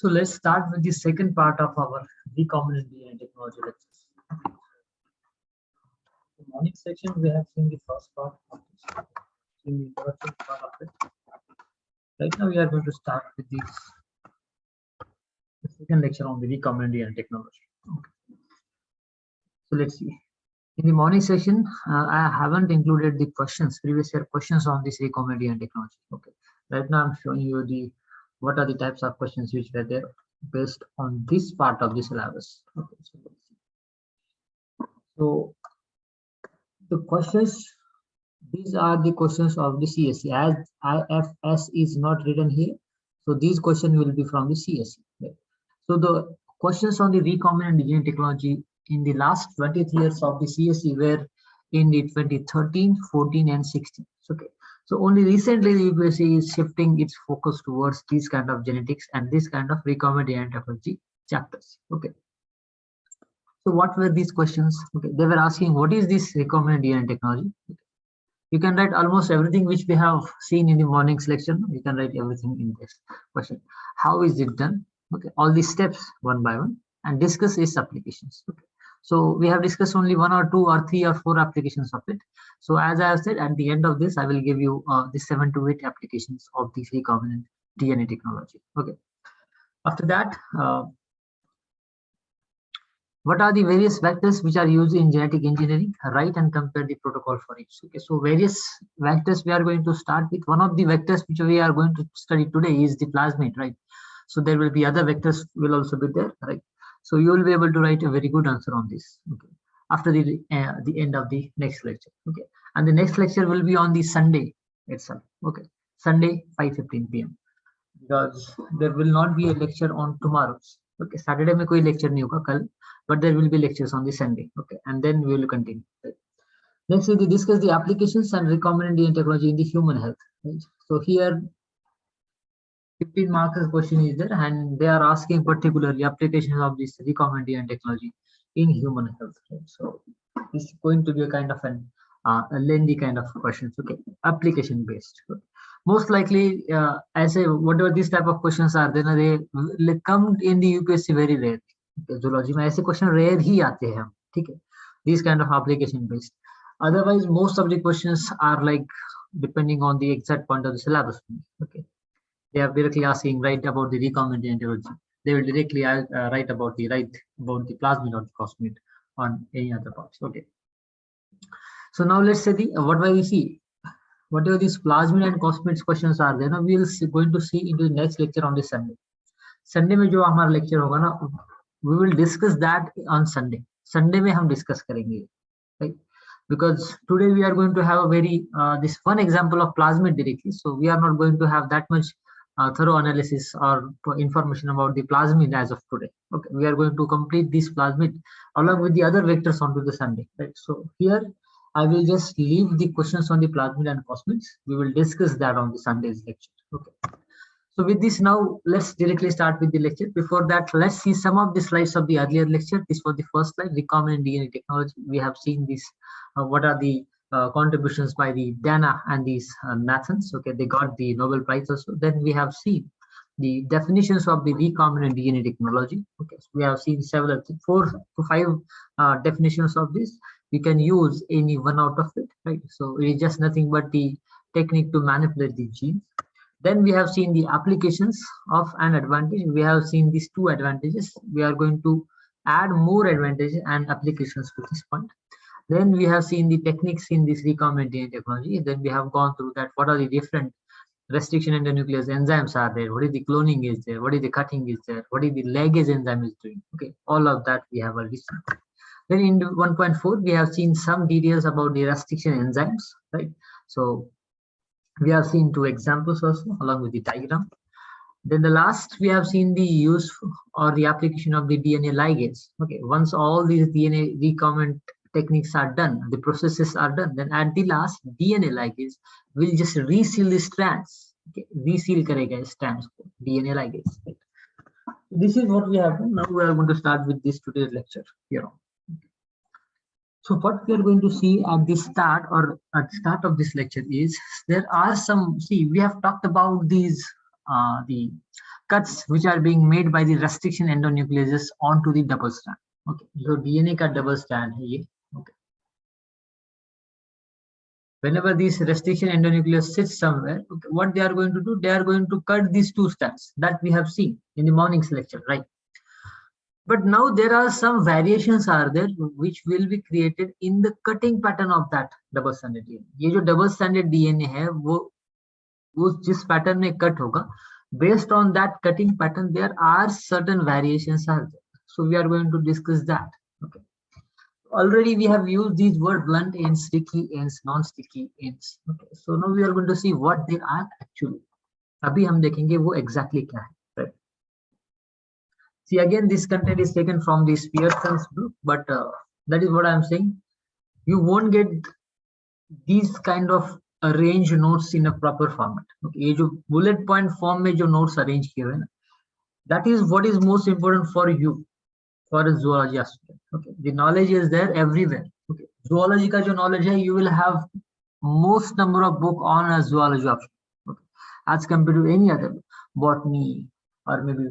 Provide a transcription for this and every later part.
So let's start with the second part of our recombinant DNA technology lectures. In the morning section, we have seen the first part of this, in the introduction part of it. Right now, we are going to start with the second lecture on the recombinant DNA technology. Okay. So let's see. In the morning session, I haven't included the questions, previous year questions on this recombinant DNA technology. Okay. Right now, I'm showing you what are the types of questions which were there based on this part of the syllabus. Okay. So the questions, these are the questions of the CSE, as IFS is not written here. So these questions will be from the CSE. Right? So the questions on the recombinant DNA technology in the last 20 years of the CSE were in the 2013, 14, and 16. Okay. So only recently the UPSC is shifting its focus towards these kind of genetics and this kind of recombinant DNA technology chapters. Okay. So what were these questions? Okay, they were asking what is this recombinant DNA technology? You can write almost everything which we have seen in the morning's lecture. You can write everything in this question. How is it done? Okay, all these steps one by one, and discuss its applications. Okay. So we have discussed only 1 or 2 or 3 or 4 applications of it. So as I have said, at the end of this, I will give you the 7 to 8 applications of this recombinant DNA technology. Okay. After that, what are the various vectors which are used in genetic engineering? Write and compare the protocol for each. Okay, so various vectors we are going to start with. One of the vectors which we are going to study today is the plasmid, right? So there will be other vectors will also be there, right? So you will be able to write a very good answer on this. Okay, after the end of the next lecture. Okay, and the next lecture will be on the Sunday itself. Okay, Sunday 5:15 p.m. because there will not be a lecture on tomorrow's. Okay, Saturday में कोई lecture नहीं होगा कल, but there will be lectures on the Sunday. Okay, and then we will continue. Right? Next, we discuss the applications and recombinant DNA technology in the human health. Right? So here, 15 marks question is there, and they are asking particularly applications of this recombinant DNA technology in human health. Right? So this is going to be a kind of a lengthy kind of questions. Okay, application based. Okay. Most likely, as a whatever these type of questions are, then they come in the UPSC very rare. Zoology में ऐसे question rare ही आते हैं हम, ठीक है, these kind of application based. Otherwise most of the questions are like depending on the exact point of the syllabus. Okay, they are directly asking write about the recombinant DNA. They will directly write about the plasmid or the cosmid on any other parts. Okay, so now let's say what we see, whatever these plasmid and cosmid questions are there, now we will going to see into the next lecture on the Sunday में जो हमारा lecture होगा ना, we will discuss that on Sunday. Sunday में हम discuss करेंगे, right? Because today we are going to have a very this one example of plasmid directly. So we are not going to have that much thorough analysis or information about the plasmid as of today. Okay, we are going to complete this plasmid along with the other vectors onto the Sunday, right? So here I will just leave the questions on the plasmid and cosmids. We will discuss that on the Sunday's lecture. Okay. So with this, now let's directly start with the lecture. Before that, let's see some of the slides of the earlier lecture. This was the first slide, recombinant DNA technology. We have seen this. What are the contributions by the Dana and these Nathans? Okay, they got the Nobel Prize also. Then we have seen the definitions of the recombinant DNA technology. Okay, so we have seen 4 to 5 definitions of this. We can use any one out of it, right? So it is just nothing but the technique to manipulate the genes. Then we have seen the applications of an advantage. We have seen these 2 advantages. We are going to add more advantages and applications to this point. Then we have seen the techniques in this recombinant DNA technology. Then we have gone through that. What are the different restriction endonuclease enzymes are there? What is the cloning is there? What is the cutting is there? What is the ligase enzyme is doing? Okay, all of that we have already seen. Then in 1.4, we have seen some details about the restriction enzymes, right? So we have seen 2 examples also along with the diagram. Then the last, we have seen the use or the application of the DNA ligase. Okay, once all these DNA recombinant techniques are done, the processes are done, then at the last, DNA ligase will just reseal the strands. Okay, reseal karega strands, DNA ligase. Right? This is what we have done. Now we are going to start with this today's lecture here on. So what we are going to see at the start of this lecture is there are some, we have talked about these the cuts which are being made by the restriction endonucleases onto the double strand. Okay, so DNA का double strand है ये. Okay. Whenever this restriction endonuclease sits somewhere, okay, what they are going to do, they are going to cut these two strands that we have seen in the morning's lecture, right? But now there are some variations are there which will be created in the cutting pattern of that double stranded DNA. ये जो double stranded DNA है वो जिस pattern में cut होगा, based on that cutting pattern there are certain variations are there. So we are going to discuss that. Okay. Already we have used these word blunt ends, sticky ends, non-sticky ends. Okay. So now we are going to see what they are actually. अभी हम देखेंगे वो exactly क्या है. Right. See, again, this content is taken from this Pearson's book, but that is what I'm saying. You won't get these kind of arranged notes in a proper format. Okay, ये जो bullet point form में जो notes arrange किए हुए हैं, that is what is most important for you, for a zoology student. Okay, the knowledge is there everywhere. Okay, zoology का जो knowledge है, you will have most number of book on a zoology option. Okay, as compared to any other botany, or maybe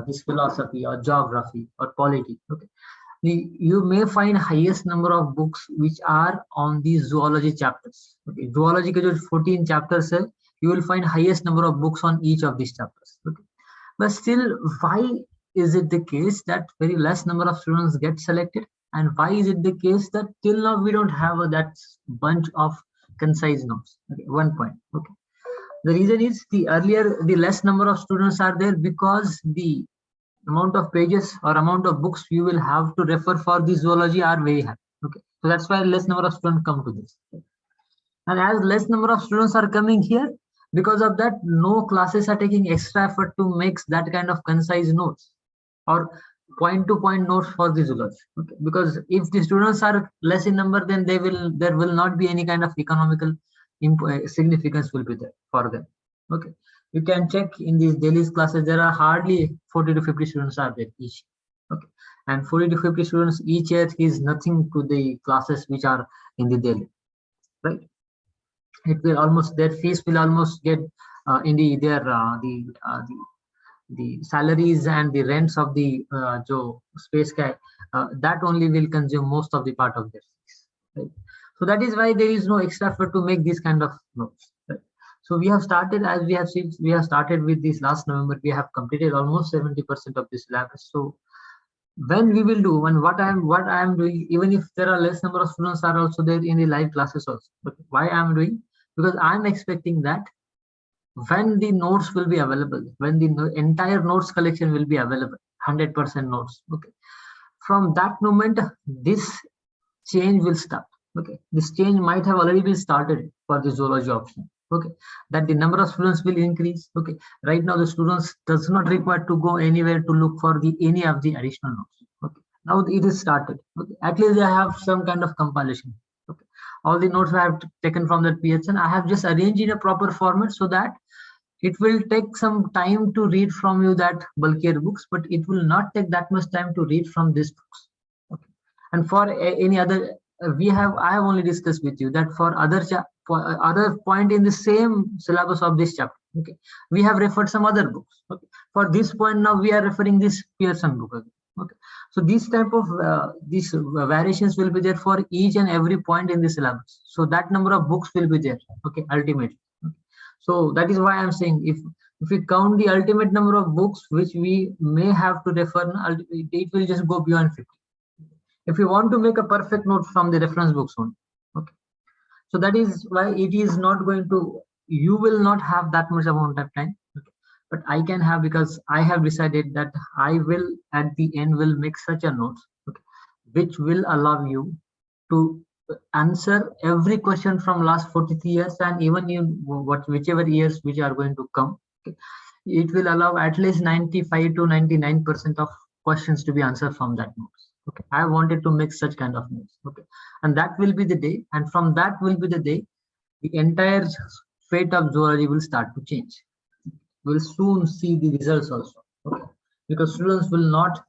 this philosophy or geography or polity. Okay, you may find highest number of books which are on the zoology chapters. Okay, zoology के जो 14 chapters है, you will find highest number of books on each of these chapters. Okay, but still, why is it the case that very less number of students get selected, and why is it the case that till now we don't have that bunch of concise notes? Okay, one point. Okay. The reason is the less number of students are there because the amount of pages or amount of books you will have to refer for the zoology are very high. Okay, so that's why less number of students come to this. And as less number of students are coming here, because of that, no classes are taking extra effort to make that kind of concise notes or point-to-point notes for the zoology. Okay, because if the students are less in number, then there will not be any kind of economical significance will be there for them. Okay, you can check in these daily classes, there are hardly 40 to 50 students are there each. Okay, and 40 to 50 students each year is nothing to the classes which are in the daily, right? It will almost, their fees will almost get in the salaries and the rents of the space guy, that only will consume most of the part of their fees, right? So that is why there is no extra effort to make this kind of notes. Right? So we have started, as we have seen, we have started with this last November. We have completed almost 70% of this syllabus. So when we will do, and what I am doing, even if there are less number of students are also there in the live classes also. But why I am doing? Because I am expecting that when the notes will be available, when the entire notes collection will be available, 100% notes. Okay, from that moment, this change will start. Okay, this change might have already been started for the zoology option. Okay, that the number of students will increase. Okay, right now the students does not require to go anywhere to look for any of the additional notes. Okay, now it is started. Okay, at least they have some kind of compilation. Okay, all the notes I have taken from that PHN, I have just arranged in a proper format so that it will take some time to read from you that bulkier books, but it will not take that much time to read from these books. Okay, and for any other, I have only discussed with you that for other point in the same syllabus of this chapter. Okay, we have referred some other books. Okay, for this point now we are referring this Pearson book. Okay, so these type of these variations will be there for each and every point in the syllabus. So that number of books will be there. Okay, ultimately. Okay. So that is why I'm saying if we count the ultimate number of books which we may have to refer, it will just go beyond 50. If you want to make a perfect note from the reference books only. Okay, so that is why it is not going to, you will not have that much amount of time. Okay, but I can have, because I have decided that I will at the end will make such a note, okay, which will allow you to answer every question from last 43 years and even in whichever years which are going to come. Okay, it will allow at least 95 to 99% of questions to be answered from that notes. Okay, I wanted to make such kind of notes. Okay, and that will be the day, and from that will be the day the entire fate of zoology will start to change. We'll soon see the results also. Okay, because students will not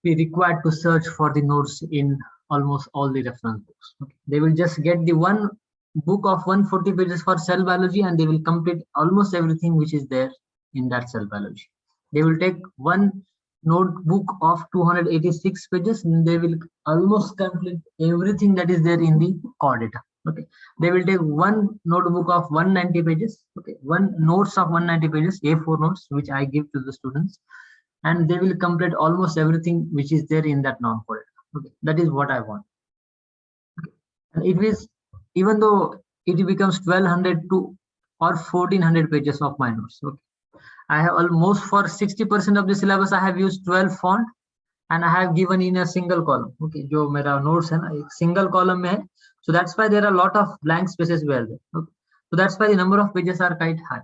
be required to search for the notes in almost all the reference books. Okay, they will just get the one book of 140 pages for cell biology and they will complete almost everything which is there in that cell biology. They will take one notebook of 286 pages and they will almost complete everything that is there in the core data. Okay, they will take one notebook of 190 pages, okay, one notes of 190 pages, A4 notes, which I give to the students, and they will complete almost everything which is there in that non-core data. Okay, that is what I want. Okay. And it is, even though it becomes 1200 to or 1400 pages of my notes. Okay, I have almost for 60% of the syllabus I have used 12 font and I have given in a single column. Okay, जो मेरा notes है ना एक single column में है, so that's why there are a lot of blank spaces where there. Okay. So that's why the number of pages are quite high.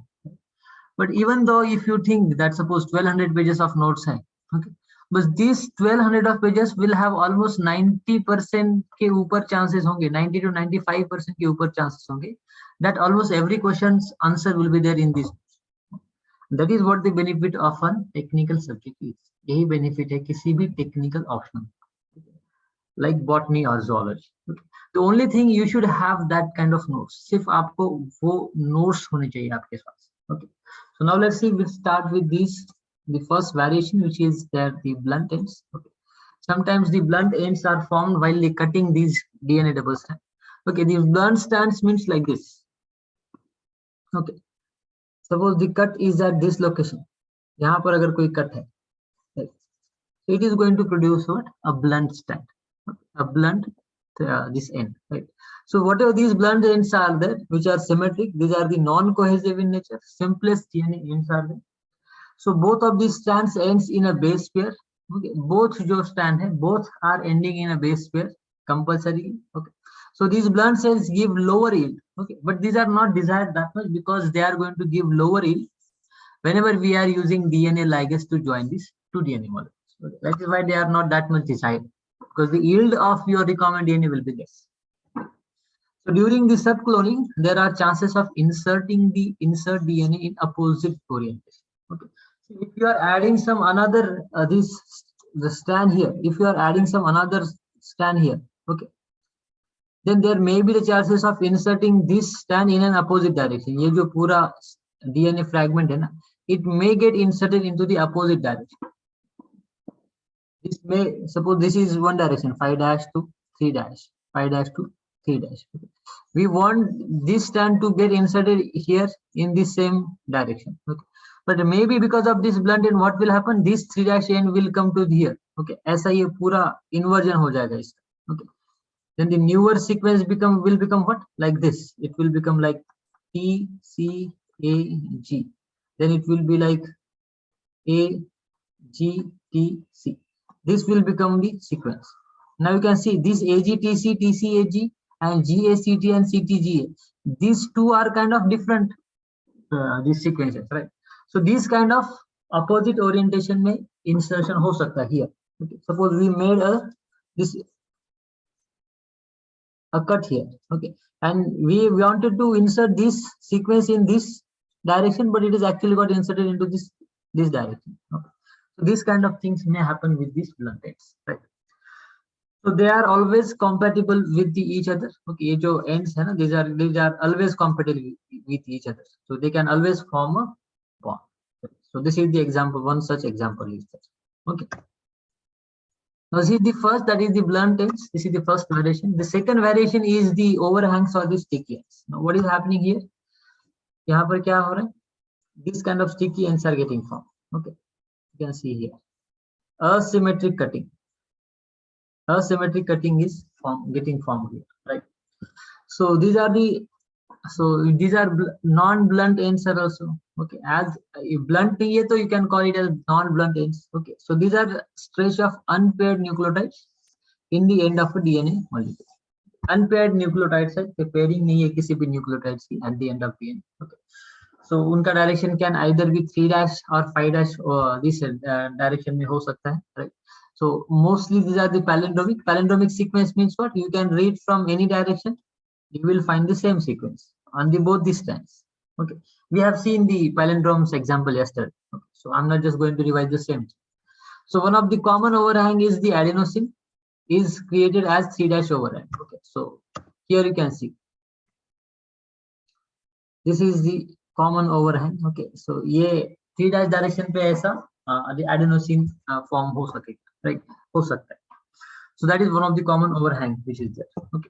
But even though if you think that suppose 1200 pages of notes hai, okay, but these 1200 of pages will have almost 90% के ऊपर chances होंगे, 90 to 95% के ऊपर chances होंगे that almost every question's answer will be there in this. That is what the benefit of a technical subject is. यही benefit है किसी भी technical option like botany or zoology. Okay. The only thing you should have that kind of notes. सिर्फ आपको वो notes होने चाहिए आपके पास. Okay. So now let's see. We'll start with these. The first variation, which is there, the blunt ends. Okay. Sometimes the blunt ends are formed while cutting these DNA double strand. Okay, these blunt strands means like this. Okay. Suppose the cut is at this location. यहाँ पर अगर कोई cut है, right? So it is going to produce what? A blunt strand. A blunt this end, right? So whatever these blunt ends are there, which are symmetric, these are the non-cohesive in nature. Simplest DNA ends are there. So both of these strands ends in a base pair. Okay, both जो strand है, both are ending in a base pair compulsorily. Okay, so these blunt ends give lower yield. Okay, but these are not desired that much because they are going to give lower yield whenever we are using DNA ligase to join these two DNA molecules. Okay, that is why they are not that much desired, because the yield of your recombinant DNA will be less. So during the subcloning, there are chances of inserting the insert DNA in opposite orientation. Okay. So if you are adding some another the strand here, if you are adding some another strand here, okay, then there may be the chances of inserting this strand in an opposite direction. ये जो पूरा DNA fragment है ना, it may get inserted into the opposite direction. This may, suppose this is one direction, 5' to 3', 5' to 3'. We want this strand to get inserted here in the same direction. Okay. But maybe because of this blunt end, what will happen? This 3' end will come to here. Okay. ऐसा ये पूरा inversion हो जाएगा इसका. Okay. Then the newer sequence will become what? Like this. It will become like T C A G. Then it will be like A G T C. This will become the sequence. Now you can see this AGTC, TCAG and GACT and CTGA. These two are kind of different these sequences, right? So these kind of opposite orientation में insertion हो सकता है here. Okay. Suppose we made a cut here, okay, and we wanted to insert this sequence in this direction, but it is actually got inserted into this direction. Okay. So these kind of things may happen with these blunt ends, right? So they are always compatible with each other. Okay, ये जो ends है ना, these are always compatible with each other. So they can always form a bond. So this is the example. One such example is there. Okay. Now see the first, that is the blunt ends. This is the first variation. The second variation is the overhangs or the sticky ends. Now what is happening here? यहाँ पर क्या हो रहा है? This kind of sticky ends are getting formed. Okay, you can see here. Asymmetric cutting. Asymmetric cutting is getting formed here, right? So these are non-blunt ends are also okay. As blunt नहीं है, so you can call it as non-blunt ends. Okay, so these are stretch of unpaired nucleotides in the end of a DNA molecule. Unpaired nucleotides है, तो pairing नहीं है किसी भी nucleotides की at the end of DNA. Okay, so उनका direction can either be 3' or 5' or this direction में हो सकता है, right? So mostly these are the palindromic. Palindromic sequence means what? You can read from any direction, you will find the same sequence on both these strands. Okay, we have seen the palindromes example yesterday. Okay. So I'm not just going to revise the same. So one of the common overhang is the adenosine is created as 3' overhang. Okay, so here you can see this is the common overhang. Okay, so ये 3' direction पे ऐसा adenosine form हो सकेगा, right, हो सकता है. So that is one of the common overhang which is there. Okay,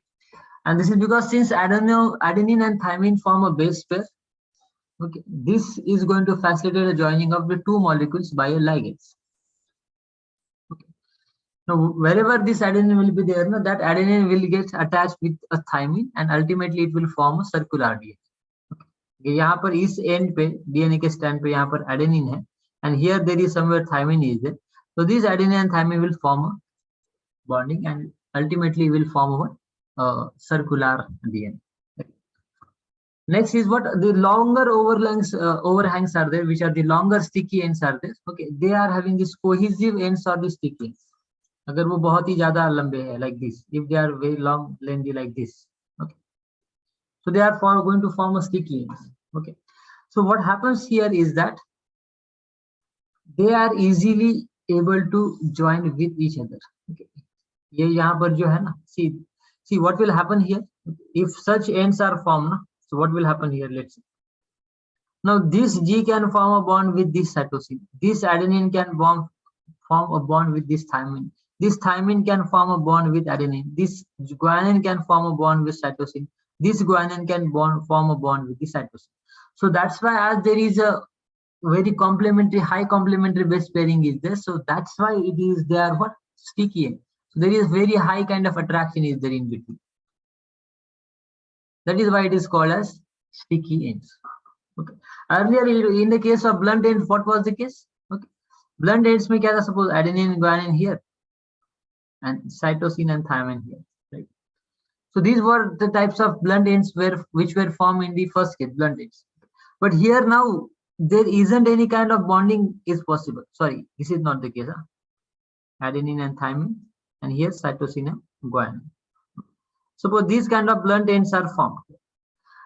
and this is because since adenine and thymine form a base pair, okay, this is going to facilitate the joining of the two molecules by a ligase. Okay, now wherever this adenine will be there, no, that adenine will get attached with a thymine and ultimately it will form a circular DNA. Okay, यहाँ पर इस end पे DNA के stand पे यहाँ पर adenine है, and here there is somewhere thymine is there. So this adenine and thymine will form a bonding and ultimately will form a circular DNA. Next is what the longer overhangs are there, which are the longer sticky ends are there. Okay, they are having this cohesive ends or the sticky ends. अगर वो बहुत ही ज़्यादा लंबे हैं like this, if they are very long, lengthy like this, okay, so they are going to form a sticky ends. Okay, so what happens here is that they are easily able to join with each other. Okay, ये यहाँ पर जो है ना, see what will happen here if such ends are formed, na? So what will happen here? Let's see. Now this G can form a bond with this cytosine. This adenine can form a bond with this thymine. This thymine can form a bond with adenine. This guanine can form a bond with cytosine. This guanine can form a bond with the cytosine. So that's why as there is a very complementary, high complementary base pairing is there. So that's why it is there what sticky end. So there is very high kind of attraction is there in between. That is why it is called as sticky ends. Okay. Earlier in the case of blunt ends, what was the case? Okay. Blunt ends में क्या था? Suppose adenine, guanine here, and cytosine and thymine here. Right. So these were the types of blunt ends which were formed in the first case, blunt ends. But here now there isn't any kind of bonding is possible. Sorry, this is not the case. Huh? Adenine and thymine, and here cytosine and guanine. Suppose these kind of blunt ends are formed.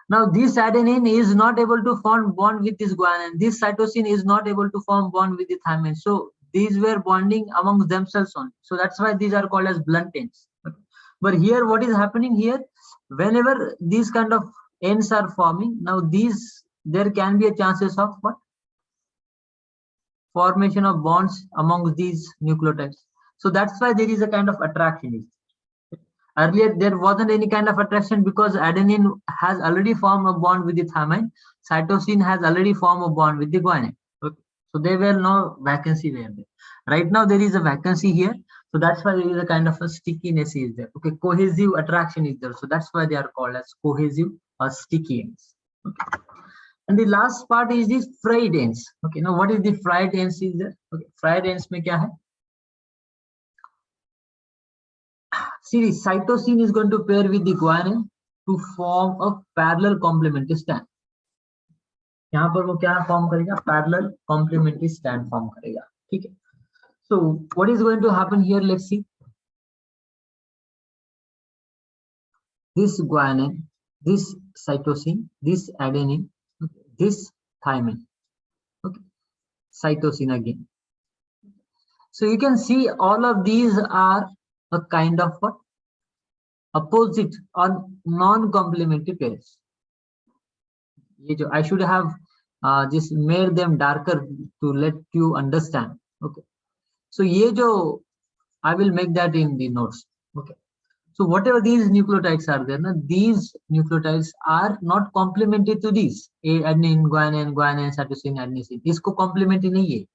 Now this adenine is not able to form bond with this guanine. This cytosine is not able to form bond with the thymine. So these were bonding amongst themselves only. So that's why these are called as blunt ends. Okay. But here what is happening here? Whenever these kind of ends are forming, now there can be a chances of what? Formation of bonds amongst these nucleotides. So that's why there is a kind of attraction. Earlier, there wasn't any kind of attraction because adenine has already formed a bond with the thymine. Cytosine has already formed a bond with the guanine. Okay. So there were no vacancy there. Right now, there is a vacancy here. So that's why there is a kind of a stickiness is there. Okay, cohesive attraction is there. So that's why they are called as cohesive or sticky ends. Okay. And the last part is this fried ends. Okay, now what is the fried ends is there? Okay, fried ends में क्या है? See, the cytosine is going to pair with the guanine to form a parallel complementary strand. यहाँ पर वो क्या form करेगा? Parallel complementary strand form करेगा. ठीक है? So what is going to happen here? Let's see. This guanine, this cytosine, this adenine, okay, this thymine, okay, cytosine again. So you can see all of these are a kind of what? Opposite or non-complementary pairs. I should have just made them darker to let you understand. Okay. So I will make that in the notes. Okay. So whatever these nucleotides are there, these nucleotides are not complementary to these. Adenine, guanine, cytosine, adenosine. इसको complementary नहीं है.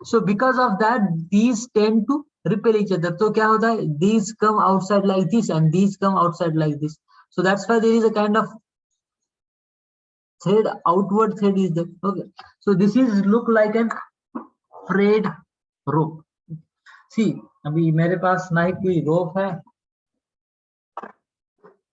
So because of that, these tend to repel each other. So क्या होता है? These come outside like this and these come outside like this. So that's why there is a kind of thread, outward thread is there. Okay. So this is look like an frayed rope. See, अभी मेरे पास ना ही कोई rope है,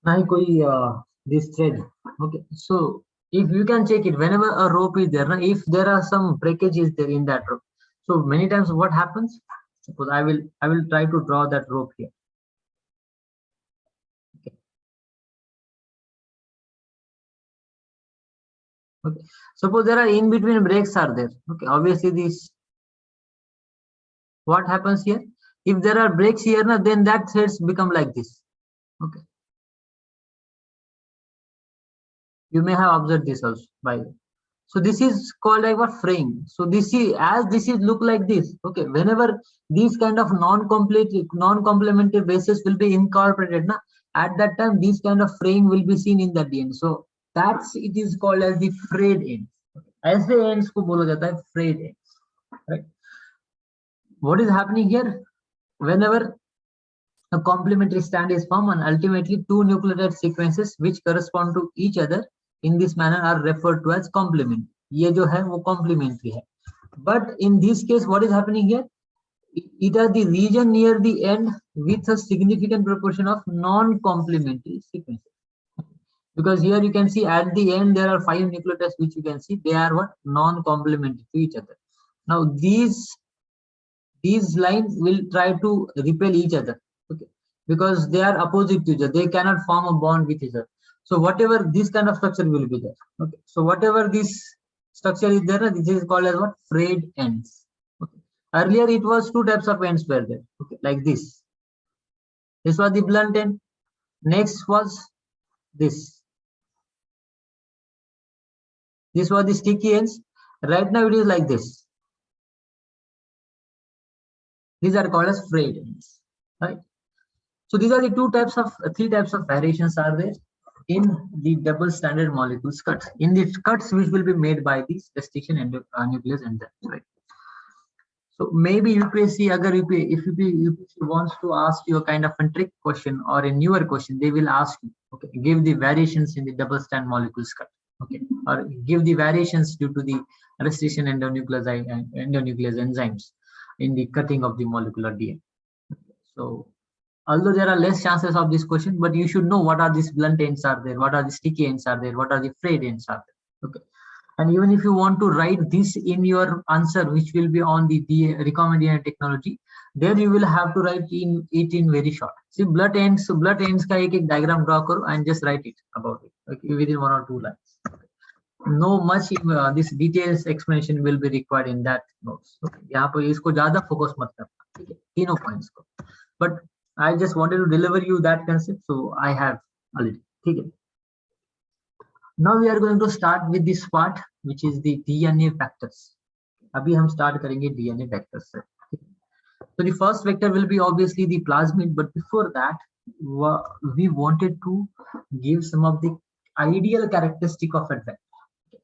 ना ही कोई this thread. Okay. So if you can check it, whenever a rope is there, if there are some breakages there in that rope, so many times what happens? Suppose I will try to draw that rope here. Okay. Okay. Suppose there are in between breaks are there. Okay. Obviously this. What happens here? If there are breaks here, then that threads become like this. Okay. You may have observed this also by. So this is called like what, fraying. So this is, as this is look like this. Okay, whenever these kind of non-complementary bases will be incorporated, na, at that time these kind of fraying will be seen in the DNA. So that's, it is called as the frayed ends. ऐसे ends को बोला जाता है frayed ends, right? What is happening here? Whenever a complementary strand is formed and ultimately two nucleotide sequences which correspond to each other in this manner are referred to as complement. ये जो है वो complementary है. But in this case, what is happening here? It is the region near the end with a significant proportion of non-complementary sequences. Because here you can see at the end there are 5 nucleotides which you can see they are what, non-complementary to each other. Now these lines will try to repel each other, okay, because they are opposite to each other. They cannot form a bond with each other. So whatever this kind of structure will be there. Okay, so whatever this structure is there, this is called as what, frayed ends. Okay. Earlier it was 2 types of ends were there. Okay, like this. This was the blunt end. Next was this. This was the sticky ends. Right now it is like this. These are called as frayed ends, right? So these are the 3 types of variations are there in the double stranded molecules cuts. In the cuts which will be made by these restriction nucleus enzymes, right? So maybe UPSC, if UPSC wants to ask you a kind of a trick question or a newer question, they will ask you, okay, give the variations in the double strand molecules cut, okay, or give the variations due to the restriction endonuclease enzymes in the cutting of the molecular DNA. So although there are less chances of this question, but you should know what are these blunt ends are there, what are the sticky ends are there, what are the frayed ends are there. Okay, and even if you want to write this in your answer, which will be on the recombinant DNA technology, there you will have to write it in very short. See, blunt ends का एक diagram draw करो and just write it about it, okay, within 1 or 2 lines. No much this details explanation will be required in that notes. Okay, यहाँ पर इसको ज़्यादा focus मत करना, ठीक है, तीनों points को. But I just wanted to deliver you that concept, so I have already. Okay. Now we are going to start with this part, which is the DNA vectors. अभी हम start करेंगे DNA vectors से. So the first vector will be obviously the plasmid, but before that, we wanted to give some of the ideal characteristic of a vector.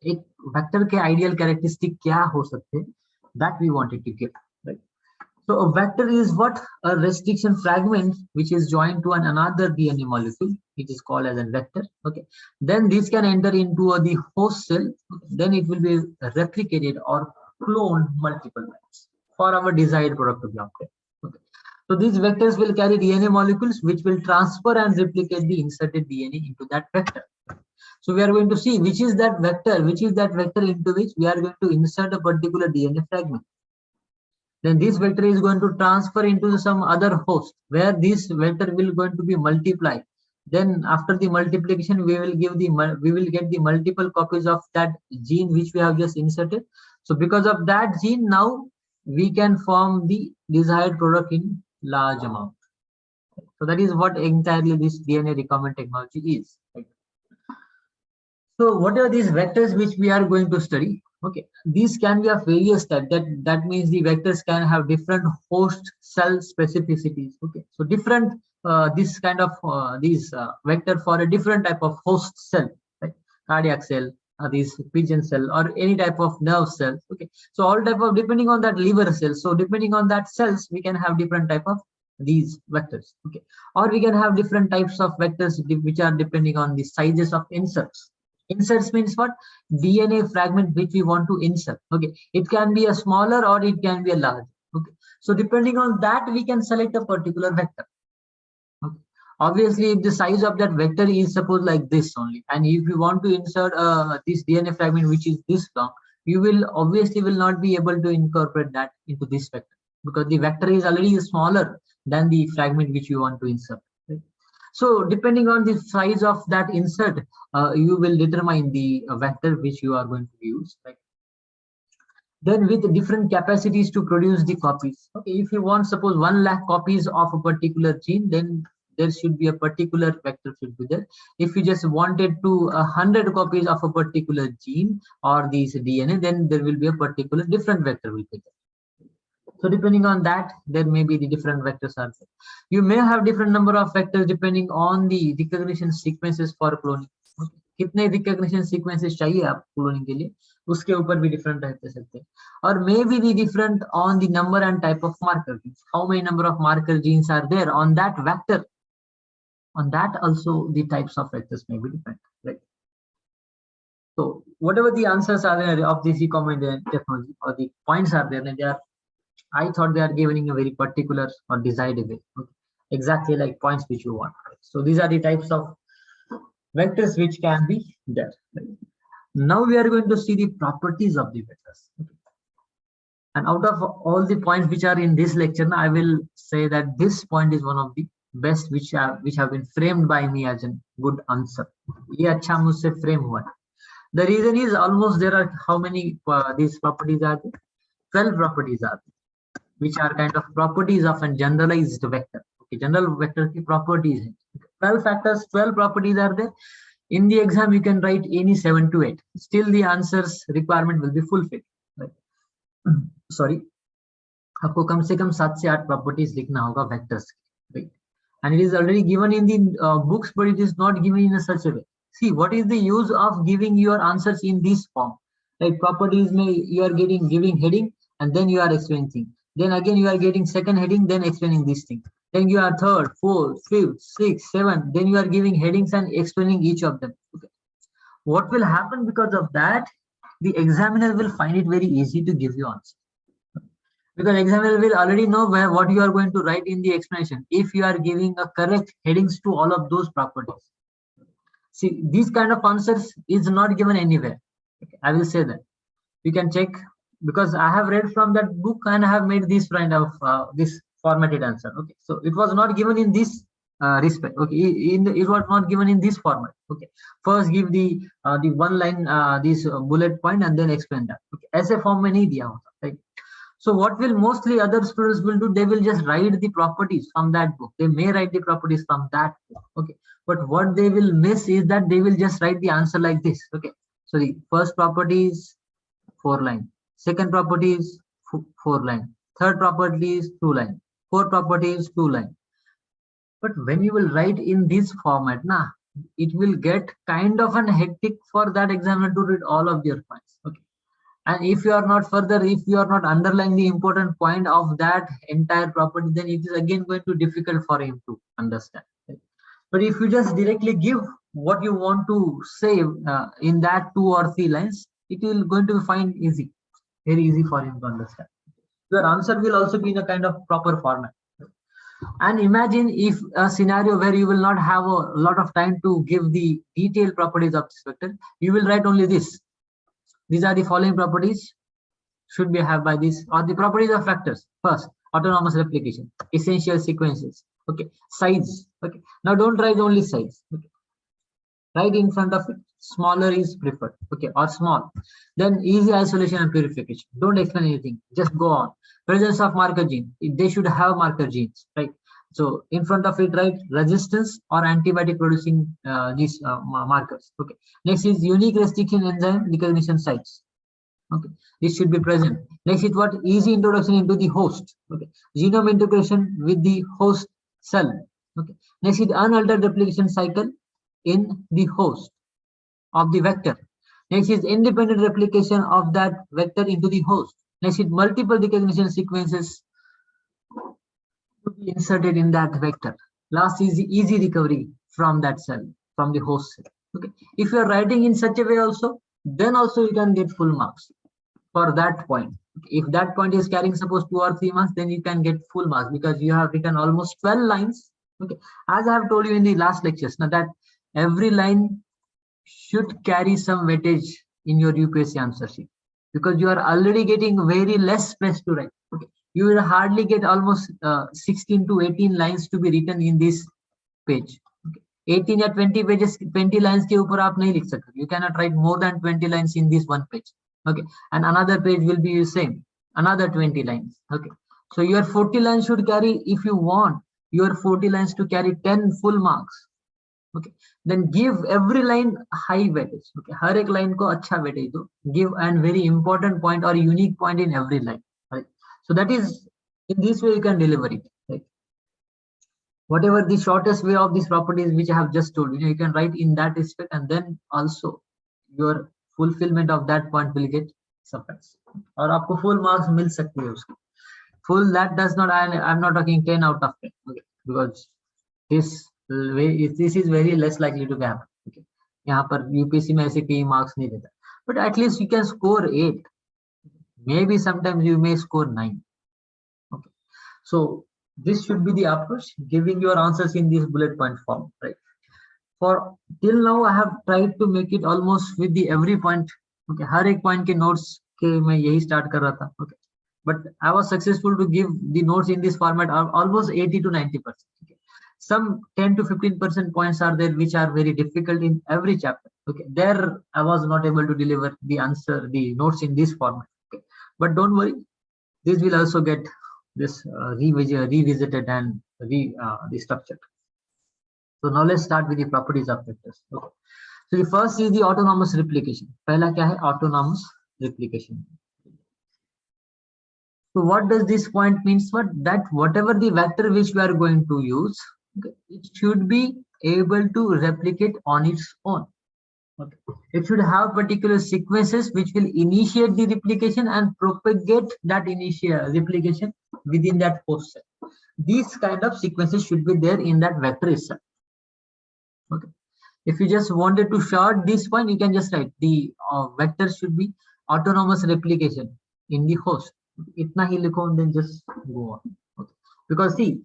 एक vector के ideal characteristic क्या हो सकते हैं, that we wanted to give, right? So a vector is what, a restriction fragment which is joined to another DNA molecule. It is called as a vector. Okay. Then this can enter into the host cell. Okay. Then it will be replicated or cloned multiple times for our desired product of the object. Okay. So these vectors will carry DNA molecules which will transfer and replicate the inserted DNA into that vector. So we are going to see which is that vector into which we are going to insert a particular DNA fragment. Then this vector is going to transfer into some other host where this vector will going to be multiplied. Then after the multiplication, we will get the multiple copies of that gene which we have just inserted. So because of that gene, now we can form the desired product in large amount. So that is what entirely this DNA recombinant technology is. Right? So what are these vectors which we are going to study? Okay, these can be of various types. That means the vectors can have different host cell specificities. Okay, so different this kind of vector for a different type of host cell, right? Cardiac cell, these pigeon cell, or any type of nerve cells. Okay, so all type of, depending on that, liver cells. So depending on that cells, we can have different type of these vectors. Okay, or we can have different types of vectors which are depending on the sizes of inserts. Inserts means what? DNA fragment which we want to insert. Okay, it can be a smaller or it can be a large. Okay, so depending on that, we can select a particular vector. Okay, obviously if the size of that vector is suppose like this only, and if you want to insert this DNA fragment which is this long, you will obviously will not be able to incorporate that into this vector because the vector is already smaller than the fragment which you want to insert. So depending on the size of that insert, you will determine the vector which you are going to use. Right? Then with different capacities to produce the copies. Okay, if you want suppose 1 lakh copies of a particular gene, then there should be a particular vector should be there. If you just wanted to 100 copies of a particular gene or this DNA, then there will be a particular different vector will be there. So depending on that, there may be the different vectors are there. You may have different number of vectors depending on the recognition sequences for cloning. Okay. कितने recognition sequences चाहिए आप cloning के लिए, उसके ऊपर भी different रहते सकते हैं. Or maybe the different on the number and type of marker genes. How many number of marker genes are there on that vector? On that also the types of vectors may be different, right? So whatever the answers are there of this recombinant technology or the points are there, then they are, I thought they are given in a very particular or desired way, okay? Exactly like points which you want. So these are the types of vectors which can be there. Right? Now we are going to see the properties of the vectors. Okay? And out of all the points which are in this lecture, I will say that this point is one of the best which have been framed by me as a good answer. ये अच्छा मुझसे frame हुआ. The reason is almost there are how many these properties are there? 12 properties are there, which are kind of properties of a generalized vector. Okay, general vector की properties. 12 factors, 12 properties are there. In the exam, you can write any 7 to 8. Still, the answers requirement will be fulfilled. Right? Sorry, आपको कम से कम 7 से 8 properties लिखना होगा vectors. Right? And it is already given in the books, but it is not given in a such a way. See, what is the use of giving your answers in this form? Like properties, you are giving heading and then you are explaining. Then again you are getting second heading, then explaining this thing. Then you are third, fourth, fifth, sixth, seventh. Then you are giving headings and explaining each of them. Okay. What will happen because of that? The examiner will find it very easy to give you answer. Because examiner will already know what you are going to write in the explanation if you are giving a correct headings to all of those properties. See, these kind of answers is not given anywhere. Okay, I will say that. You can check because I have read from that book and I have made this kind of this formatted answer. Okay, so it was not given in this respect. Okay, it was not given in this format. Okay, first give the one line this bullet point and then explain that. Okay, ऐसे form में नहीं दिया होता, right? So what will mostly other students will do? They will just write the properties from that book. They may write the properties from that book. Okay, but what they will miss is that they will just write the answer like this. Okay, so the first property is 4 line. Second property is 4 line. Third property is 2 line. Fourth property is 2 line. But when you will write in this format, it will get kind of an hectic for that examiner to read all of your points. Okay. And if you are not underlining the important point of that entire property, then it is again going to be difficult for him to understand. Right? But if you just directly give what you want to say in that 2 or 3 lines, it will going to find easy, very easy for him to understand. Your answer will also be in a kind of proper format. And imagine if a scenario where you will not have a lot of time to give the detailed properties of this vector, you will write only this. These are the following properties should be have by this, or the properties of vectors. First, autonomous replication, essential sequences. Okay, size. Okay, now don't write only size. Okay, right in front of it, smaller is preferred. Okay, or small. Then easy isolation and purification. Don't explain anything. Just go on. Presence of marker gene. They should have marker genes, right? So in front of it, write resistance or antibody producing these markers. Okay. Next is unique restriction enzyme recognition sites. Okay, this should be present. Next is what? Easy introduction into the host. Okay, genome integration with the host cell. Okay. Next is unaltered replication cycle in the host of the vector. Next is independent replication of that vector into the host. Next is multiple recognition sequences to be inserted in that vector. Last is easy recovery from that cell, from the host cell. Okay, if you are writing in such a way also, then also you can get full marks for that point. If that point is carrying suppose 2 or 3 marks, then you can get full marks because you have written almost 12 lines. Okay, as I have told you in the last lectures, now that every line should carry some weightage in your UPSC answer sheet because you are already getting very less space to write. Okay, you will hardly get almost 16 to 18 lines to be written in this page. Okay, 18 or 20 pages, 20 lines के ऊपर आप नहीं लिख सकते. You cannot write more than 20 lines in this one page. Okay, and another page will be the same, another 20 lines. Okay, so your 40 lines should carry. If you want, your 40 lines to carry 10 full marks. Okay, then give every line high weightage. Okay, हर एक line को अच्छा weightage दो. Give an very important point or unique point in every line. Right. So that is, in this way you can deliver it. Right. Whatever the shortest way of these properties which I have just told you, you can write in that respect, and then also your fulfillment of that point will get suffice. और आपको full marks मिल सकती है उसको. Full, that does not, I'm not talking 10 out of 10. Okay, because this is very less likely to happen. Okay, यहाँ पर UPSC में ऐसे कई मार्क्स नहीं देता, but at least you can score 8. Maybe sometimes you may score 9. Okay, so this should be the approach, giving your answers in this bullet point form, right? For till now, I have tried to make it almost with the every point. Okay, हर एक point के notes के मैं यही start कर रहा था. Okay, but I was successful to give the notes in this format of almost 80 to 90%. Okay. Some 10 to 15% points are there which are very difficult in every chapter. Okay, there I was not able to deliver the answer, the notes in this format. Okay. But don't worry, this will also get this revisited and restructured. So now let's start with the properties of vectors. Okay. So the first is the autonomous replication. पहला क्या है? Autonomous replication. So what does this point means? That whatever the vector which we are going to use, okay, it should be able to replicate on its own. Okay. It should have particular sequences which will initiate the replication and propagate that initial replication within that host set. These kind of sequences should be there in that vector itself. Okay. If you just wanted to short this point, you can just write the vector should be autonomous replication in the host. Itna hi likho and then just go on. Okay. Because see,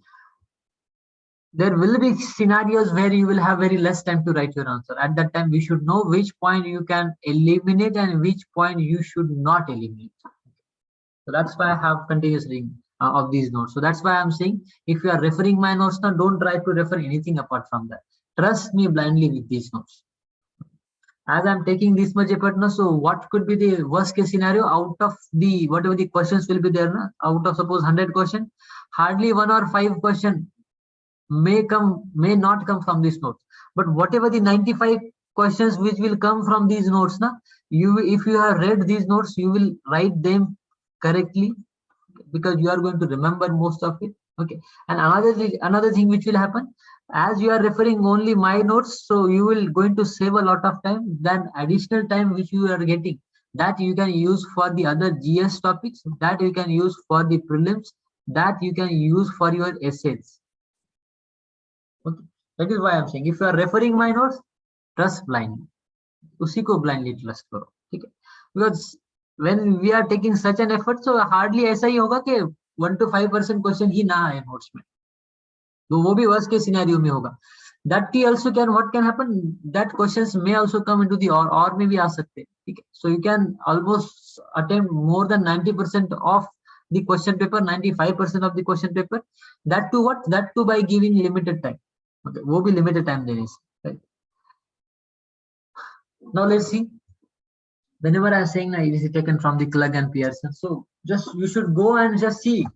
there will be scenarios where you will have very less time to write your answer. At that time, we should know which point you can eliminate and which point you should not eliminate. So that's why I have continuous reading of these notes. So that's why I'm saying, if you are referring my notes now, don't try to refer anything apart from that. Trust me blindly with these notes. As I'm taking this much effort now, so what could be the worst case scenario out of the whatever the questions will be there now, out of suppose 100 questions, hardly 1 or 5 questions may not come from these notes, but whatever the 95 questions which will come from these notes now, if you have read these notes, you will write them correctly because you are going to remember most of it. Okay, and another thing which will happen, as you are referring only my notes, so you will going to save a lot of time. Then additional time which you are getting, that you can use for the other GS topics, that you can use for the prelims, that you can use for your essays. Okay. That is why I'm saying, if you are referring my notes, trust blindly. उसी को blindly trust करो, ठीक है? Because when we are taking such an effort, so hardly ऐसा ही होगा कि 1 to 5% question ही ना आए notes में. तो वो भी worst case scenario में होगा. That also can, what can happen? That questions may also come into the or में भी आ सकते हैं, ठीक है? So you can almost attempt more than 90% of the question paper, 95% of the question paper. That too what? That too by giving limited time. Okay, वो भी limited time देने से, right? Now let's see. Whenever I'm saying that it is taken from the Klug and Pearson, so just you should go and just see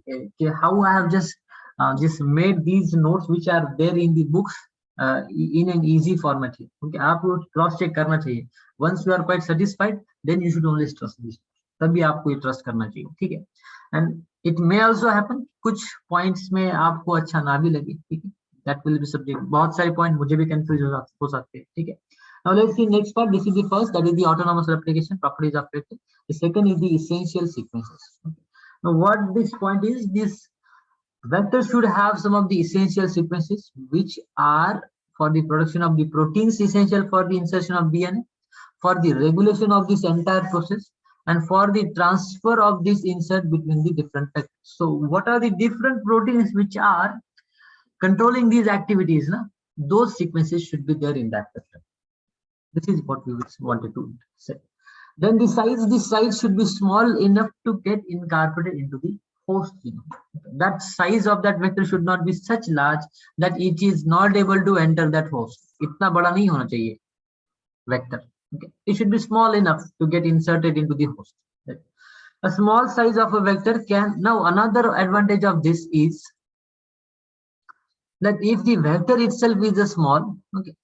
how I have just made these notes which are there in the books in an easy format. Okay, आपको cross check करना चाहिए. Once you are quite satisfied, then you should only trust this. तभी आपको ये trust करना चाहिए, ठीक है? And it may also happen कुछ points में आपको अच्छा ना भी लगे, ठीक है? That will be subject. बहुत सारे point मुझे भी confuse हो सकते हैं, ठीक है? Now let's see next part. This is the first, that is the autonomous replication properties of vector. The second is the essential sequences. Okay. Now what this point is, this vector should have some of the essential sequences which are for the production of the proteins essential for the insertion of DNA, for the regulation of this entire process, and for the transfer of this insert between the different vectors. So what are the different proteins which are controlling these activities? Na? Those sequences should be there in that vector. This is what we wanted to say. Then the size should be small enough to get incorporated into the host genome. That size of that vector should not be such large that it is not able to enter that host. इतना बड़ा नहीं होना चाहिए vector. Okay. It should be small enough to get inserted into the host. Right. A small size of a vector can, now another advantage of this is that if the vector itself is a small, okay,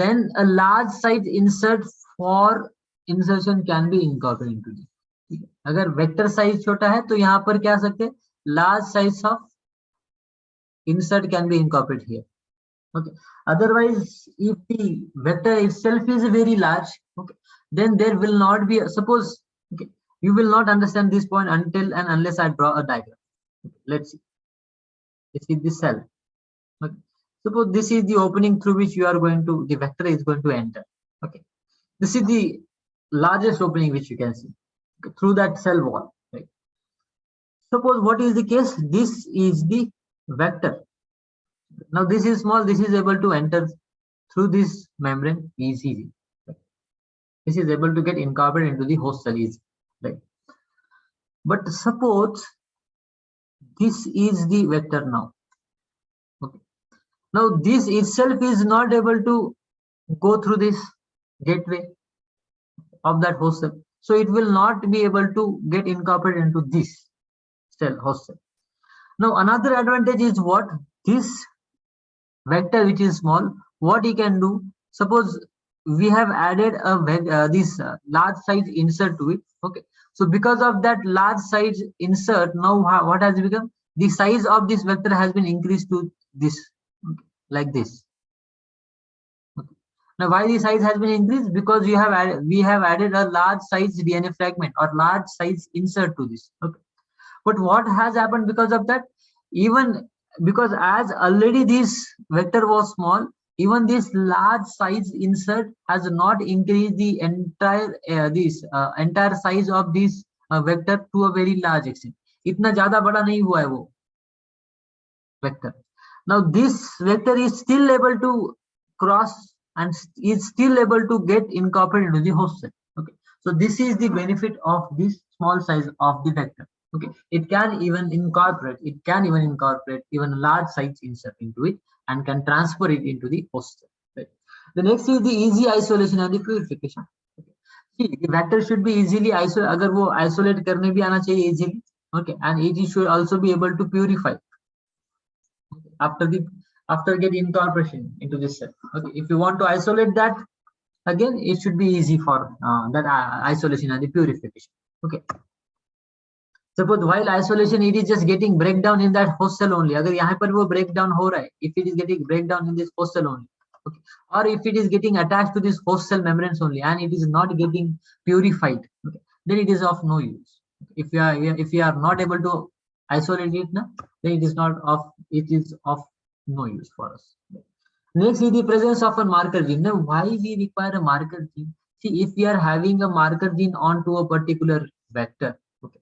then a large size insert for insertion can be incorporated into this. ठीक है? अगर vector size छोटा है तो यहाँ पर क्या आ सकते हैं, large size of insert can be incorporated here. Okay. Otherwise, if the vector itself is very large, okay, then there will not be, suppose, okay, you will not understand this point until and unless I draw a diagram. Okay, let's see. This is the cell. Okay. Suppose this is the opening through which the vector is going to enter. Okay. This is the largest opening which you can see, okay, through that cell wall. Right. Suppose what is the case? This is the vector. Now this is small, this is able to enter through this membrane easily. Right? This is able to get incorporated into the host cell easily. Right? But suppose this is the vector now. Okay. Now this itself is not able to go through this gateway of that host cell. So it will not be able to get incorporated into this cell, host cell. Now another advantage is what? This vector which is small, what he can do, suppose we have added this large size insert to it. Okay, so because of that large size insert, now what has become, the size of this vector has been increased to this, okay, like this. Okay. Now why the size has been increased? Because we have added a large size DNA fragment or large size insert to this. Okay, but what has happened because of that, even because as already this vector was small, even this large size insert has not increased the entire entire size of this vector to a very large extent. इतना ज़्यादा बड़ा नहीं हुआ है वो vector. Now this vector is still able to cross and is still able to get incorporated into the host cell. Okay, so this is the benefit of this small size of the vector. Okay, it can even incorporate even a large size insert into it and can transfer it into the host cell. Right? The next is the easy isolation and the purification. Okay. See, the vector should be easily isolate. अगर वो isolate करने भी आना चाहिए easily. Okay, and it should also be able to purify after getting incorporation into this cell. Okay, if you want to isolate that, again it should be easy for that isolation and the purification. Okay. Suppose while isolation it is just getting breakdown in that host cell only. अगर यहाँ पर वो breakdown हो रहा है, if it is getting breakdown in this host cell only, okay, or if it is getting attached to this host cell membranes only and it is not getting purified, okay, then it is of no use. If you are not able to isolate it now, then it is of no use for us. Next is the presence of a marker gene. Now why we require a marker gene? See, if we are having a marker gene onto a particular vector, okay,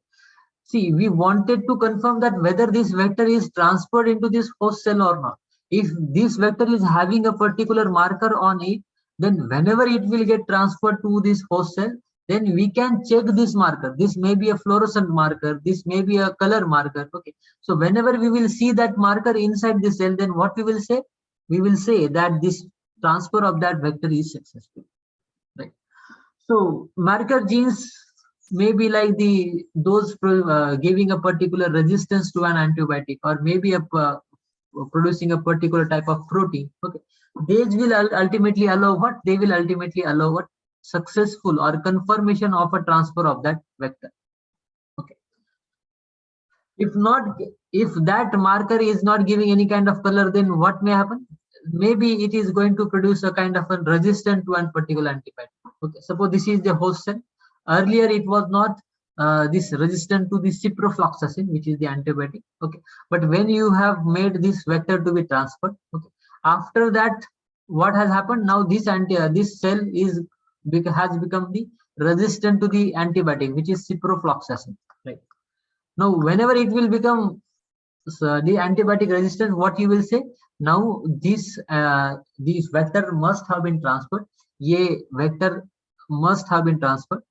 see, we wanted to confirm that whether this vector is transferred into this host cell or not. If this vector is having a particular marker on it, then whenever it will get transferred to this host cell, then we can check this marker. This may be a fluorescent marker, this may be a color marker. Okay, so whenever we will see that marker inside the cell, then what we will say? We will say that this transfer of that vector is successful. Right. So marker genes may be like those giving a particular resistance to an antibiotic, or maybe producing a particular type of protein. Okay, these will ultimately allow what? They will ultimately allow what? Successful or confirmation of a transfer of that vector. Okay. If that marker is not giving any kind of color, then what may happen? Maybe it is going to produce a kind of a resistant to a particular antibiotic. Okay, suppose this is the host cell. Earlier it was not this resistant to the ciprofloxacin, which is the antibiotic. Okay, but when you have made this vector to be transferred, okay, after that what has happened? Now this cell has become the resistant to the antibiotic, which is ciprofloxacin. Right. Now whenever it will become the antibiotic resistant, what you will say? Now this vector must have been transferred. ये vector must have been transferred.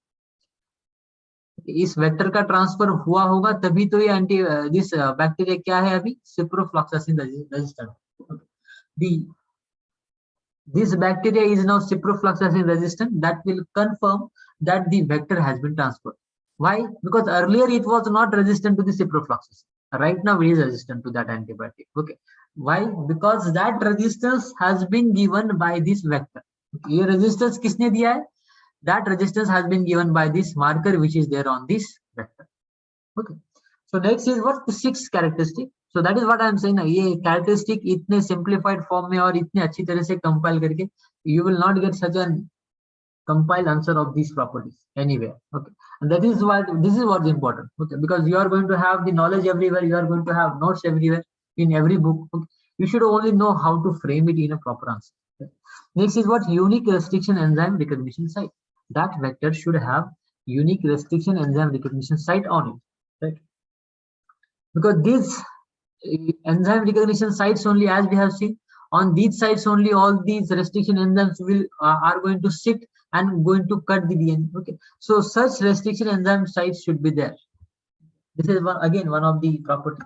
इस vector का transfer हुआ होगा तभी तो ये this bacteria क्या है अभी? ciprofloxacin resistant. This bacteria is now ciprofloxacin resistant. That will confirm that the vector has been transferred. Why? Because earlier it was not resistant to the ciprofloxacin. Right now it is resistant to that antibiotic. Okay. Why? Because that resistance has been given by this vector. ये resistance किसने दिया है? That resistance has been given by this marker which is there on this vector. Okay. So next is what? The sixth characteristic. So that is what I am saying. ये characteristic इतने simplified form में और इतने अच्छी तरह से compile करके you will not get such an compile answer of these properties anywhere. Okay. And that is what this is what's important. Okay. Because you are going to have the knowledge everywhere. You are going to have notes everywhere in every book. Okay. You should only know how to frame it in a proper answer. Okay. Next is what? Unique restriction enzyme recognition site. That vector should have unique restriction enzyme recognition site on it. Right. Because these enzyme recognition sites only, as we have seen, on these sites only all these restriction enzymes will are going to sit and going to cut the DNA. Okay, so such restriction enzyme sites should be there. This is one, again one of the properties.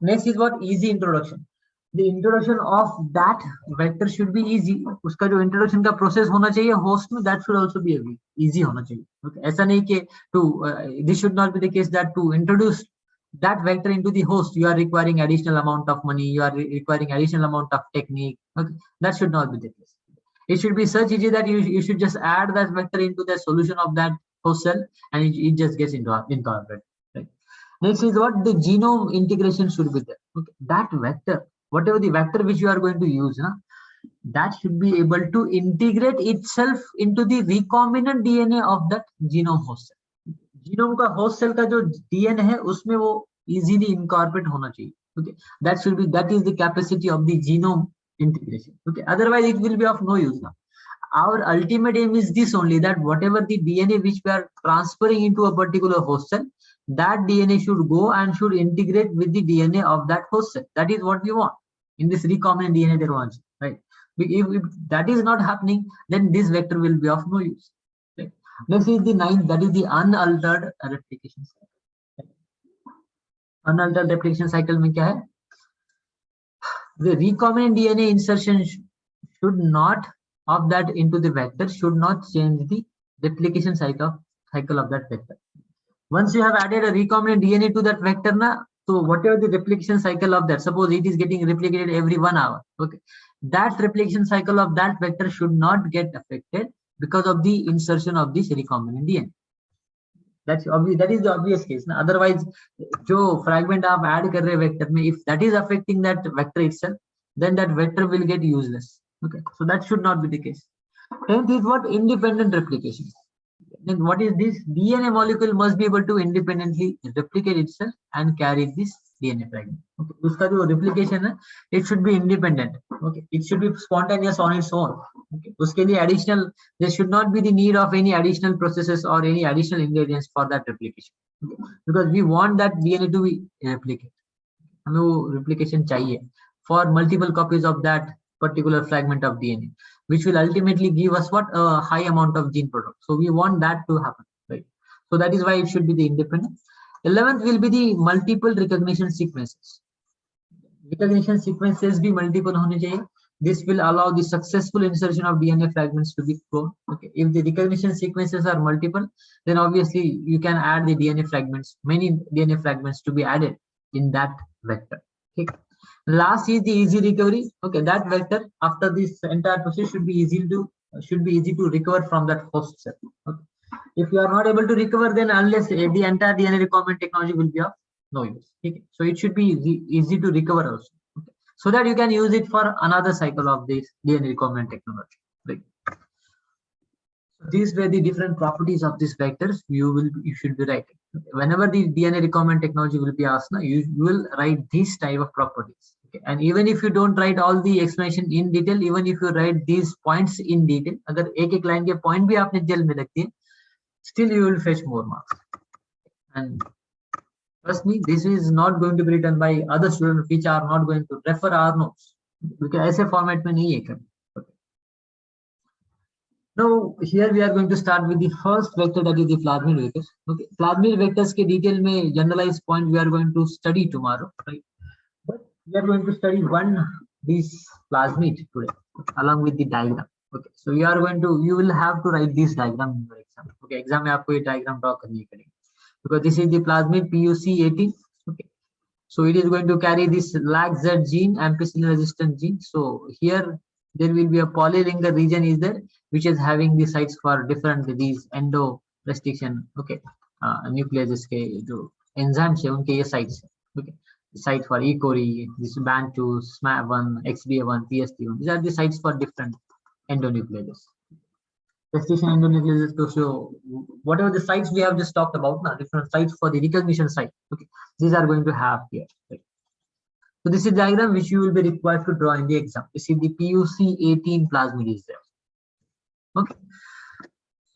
Next is what? Easy introduction. The introduction of that vector should be easy. उसका जो introduction का process होना चाहिए host में, that should also be easy होना चाहिए. Okay, ऐसा नहीं कि this should not be the case that to introduce that vector into the host you are requiring additional amount of money, you are requiring additional amount of technique. Okay, that should not be the case. It should be such easy that you should just add that vector into the solution of that host cell and it just gets incorporated. Right. Next is what? The genome integration should be there. Okay, that vector, whatever the vector which you are going to use, that should be able to integrate itself into the recombinant DNA of that genome host cell. Genome का host cell का जो DNA है उसमें वो easily incorporate होना चाहिए. Okay, that is the capacity of the genome integration. Okay, otherwise it will be of no use. Now our ultimate aim is this only, that whatever the DNA which we are transferring into a particular host cell, that DNA should go and should integrate with the DNA of that host cell. That is what we want in this recombinant DNA technology, right? If that is not happening, then this vector will be of no use. Next is the ninth, that is the unaltered replication cycle. Unaltered replication cycle में क्या है? The recombinant DNA insertion should not of that into the vector should not change the replication cycle of that vector. Once you have added a recombinant DNA to that vector, so whatever the replication cycle of that, suppose it is getting replicated every 1 hour. Okay, that replication cycle of that vector should not get affected because of the insertion of this recombinant DNA. That's obvious. That is the obvious case. Otherwise, जो fragment आप add कर रहे vector में, if that is affecting that vector itself, then that vector will get useless. Okay, so that should not be the case. 10th is what? Independent replication. Then what is this? DNA molecule must be able to independently replicate itself and carry this DNA fragment. Okay, उसका जो replication है, it should be independent. Okay, it should be spontaneous on its own. Okay, उसके लिए additional, there should not be the need of any additional processes or any additional ingredients for that replication. Okay, because we want that DNA to be replicated. हमें वो replication चाहिए for multiple copies of that particular fragment of DNA, which will ultimately give us what? A high amount of gene product. So we want that to happen, right? So that is why it should be the independent. 11th will be the multiple recognition sequences. Recognition sequences be multiple होने चाहिए. This will allow the successful insertion of DNA fragments to be cloned. Okay, if the recognition sequences are multiple, then obviously you can add the DNA fragments, many DNA fragments to be added in that vector. Okay. Last is the easy recovery. Okay, that vector after this entire process should be easy to recover from that host cell. Okay. If you are not able to recover, then unless the entire DNA recombinant technology will be of no use. Okay. So it should be easy to recover also. Okay. So that you can use it for another cycle of this DNA recombinant technology. Right. These were the different properties of these vectors you should be writing. Whenever the DNA recombinant technology will be asked, you will write these type of properties. Okay. And even if you don't write all the explanation in detail, even if you write these points in detail, अगर एक line के point भी आपने detail में रख दिए, still you will fetch more marks. And trust me, this is not going to be written by other students which are not going to refer our notes, because ऐसे format में नहीं है कभी. Now here we are going to start with the first vector, that is the plasmid vectors. Okay, plasmid vectors के detail में generalized point we are going to study tomorrow, right? But we are going to study this plasmid today along with the diagram. Okay, so you will have to write this diagram in your exam. Okay, exam में आपको ये diagram draw करनी पड़ेगी, because this is the plasmid PUC 18. Okay, So it is going to carry this LAC-Z gene, ampicillin resistant gene. So here there will be a polylinker region is there, which is having the sites for different these endo restriction. Okay, nucleases के जो enzymes है उनके ये sites. Okay, site for E. coli, this BAN2, SMAP1, XBA1, PST1. These are the sites for different endonucleases. Restriction endonucleases to show whatever the sites we have just talked about, now different sites for the recognition site. Okay, these are going to have here. Right? So this is diagram which you will be required to draw in the exam. You see the PUC18 plasmid is there. Okay.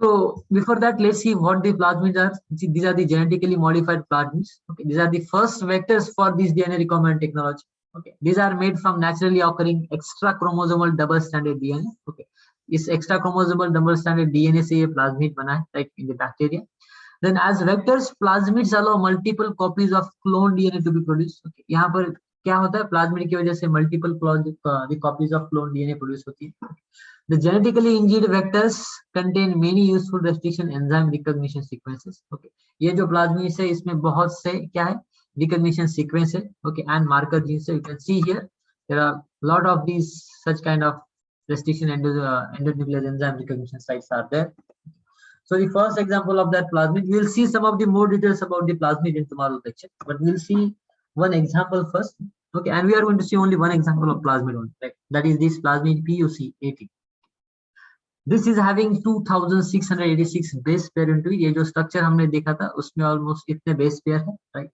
So before that, let's see what the plasmids are. See, these are the genetically modified plasmids. Okay, these are the first vectors for this DNA recombinant technology. Okay, these are made from naturally occurring extra chromosomal double-stranded DNA. Okay, इस extra chromosomal double-stranded DNA से ये plasmid बना है, like in the bacteria. Then as vectors, plasmids allow multiple copies of cloned DNA to be produced. Okay, यहाँ पर क्या होता है, plasmid की वजह से multiple copies of cloned DNA produce होती है. The genetically engineered vectors contain many useful restriction enzyme recognition sequences. Okay, ये जो plasmids है इसमें बहुत से क्या है, recognition sequence है. Okay, and marker genes. You can see here there are a lot of these such kind of restriction endonuclease enzyme recognition sites are there. So the first example of that plasmid, we will see some of the more details about the plasmid in tomorrow's lecture, but we'll see one example first. Okay, and we are going to see only one example of plasmid only, right? That is this plasmid PUC18. This is having 2686 base pair into it. ये जो structure हमने देखा था उसमें almost इतने base pair है, right?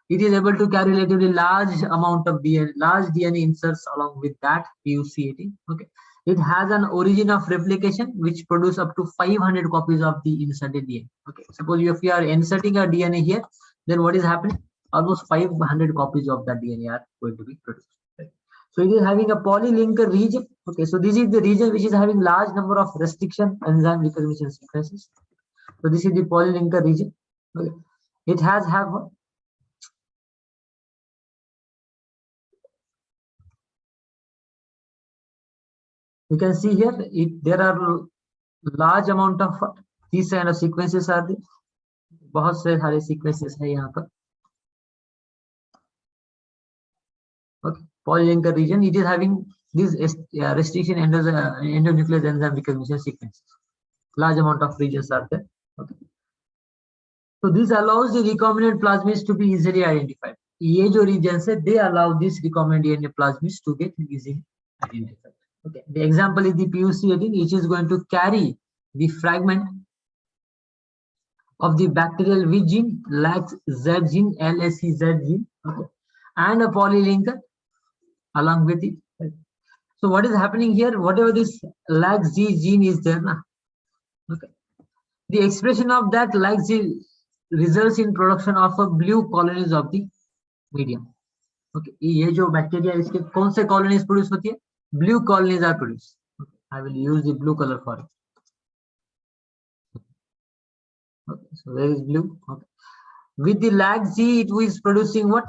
It is able to carry relatively large amount of DNA, large DNA inserts along with that PUC18. Okay. It has an origin of replication which produce up to 500 copies of the inserted DNA. Okay, suppose if you are inserting a DNA here, then what is happening? Almost 500 copies of that DNA are going to be produced. Right? So it is having a polylinker region. Okay, so this is the region which is having large number of restriction enzyme recognition sequences. So this is the polylinker region. Okay. It has you can see here there are large amount of these kind of sequences are there. बहुत से सारे sequences है यहाँ पर. Okay, polylinker region, it is having this restriction endonuclease enzyme recognition sequences. Large amount of regions are there. Okay. So this allows the recombinant plasmids to be easily identified. ये जो regions है, they allow this recombinant DNA plasmids to get easily identified. Okay, the example is the PUC18, which is going to carry the fragment of the bacterial V gene, LAC-Z gene, LAC-Z gene, okay, and a polylinker along with it. So what is happening here? Whatever this LAC-Z gene is there, na, okay, the expression of that LAC-Z results in production of a blue colonies of the medium. Okay, ये जो bacteria इसके कौन से colonies produce होती है? Blue colonies are produced. Okay, I will use the blue color for it. Okay, so where is blue? Okay. With the LAC-Z, it is producing what?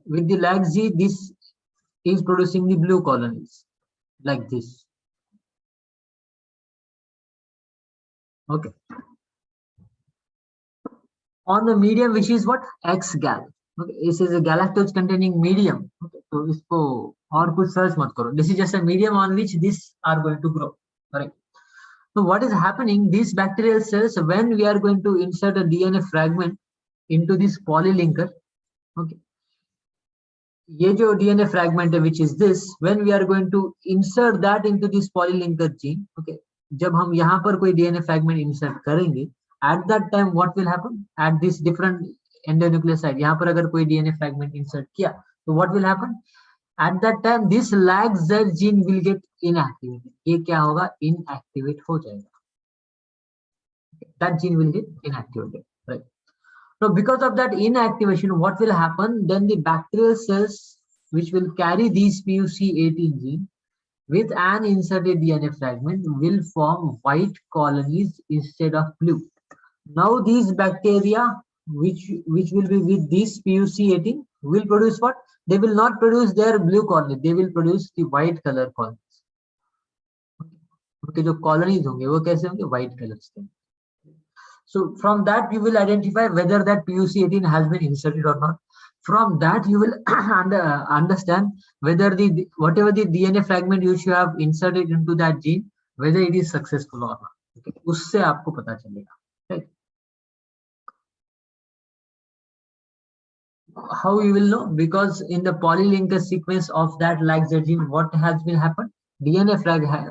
With the LAC-Z, this is producing the blue colonies like this. Okay. On the medium, which is what? X-gal. Okay, this is a galactose containing medium. Okay, so इसको और कुछ search मत करो. This is just a medium on which these are going to grow. Correct. So what is happening? These bacterial cells, when we are going to insert a DNA fragment into this polylinker, okay, ये जो DNA fragment है, which is this, when we are going to insert that into this polylinker gene, okay, जब हम यहाँ पर कोई DNA fragment insert करेंगे, at that time what will happen? At this different endonucleoside, यहाँ पर अगर कोई DNA fragment insert किया, so what will happen? At that time, this LAC-Z gene will get inactivated. ये क्या होगा? Inactivate हो जाएगा. That gene will get inactivated, right? So because of that inactivation, what will happen? Then the bacterial cells which will carry these PUC18 gene with an inserted DNA fragment will form white colonies instead of blue. Now these bacteria which will be with this PUC18 will produce what? They will not produce their blue colony. They will produce the white color colonies. Okay, जो colonies होंगे वो कैसे होंगे? White colors के. So from that you will identify whether that PUC18 has been inserted or not. From that you will understand whether the whatever the DNA fragment which you have inserted into that gene, whether it is successful or not. Okay, उससे आपको पता चलेगा. Right? How you will know? Because in the polylinked sequence of that LAGZ gene, what has been happened? DNA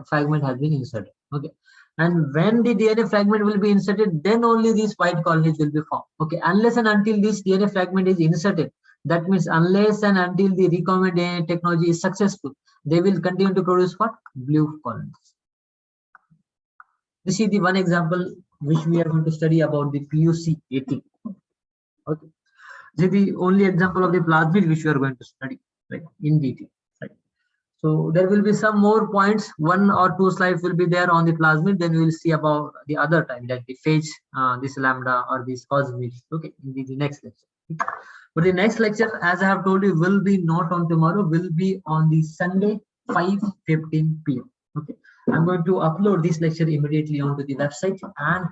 fragment has been inserted. Okay, and when the DNA fragment will be inserted, then only these white colonies will be formed. Okay, unless and until this DNA fragment is inserted, that means unless and until the recombinant DNA technology is successful, they will continue to produce what? Blue colonies. This is the one example which we are going to study about the PUC18. Okay. This is the only example of the plasmid which we are going to study, right, in detail. Right. So there will be some more points. 1 or 2 slides will be there on the plasmid. Then we will see about the other time, like the phage, this lambda or this cosmid. Okay, in the next lecture. But the next lecture, as I have told you, will be not on tomorrow. Will be on the Sunday, 5:15 p.m. Okay, I'm going to upload this lecture immediately onto the website and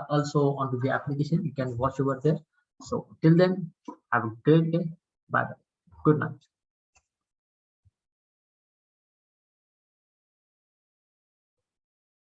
also onto the application. You can watch over there. So till then, have a great day. Bye bye. Good night.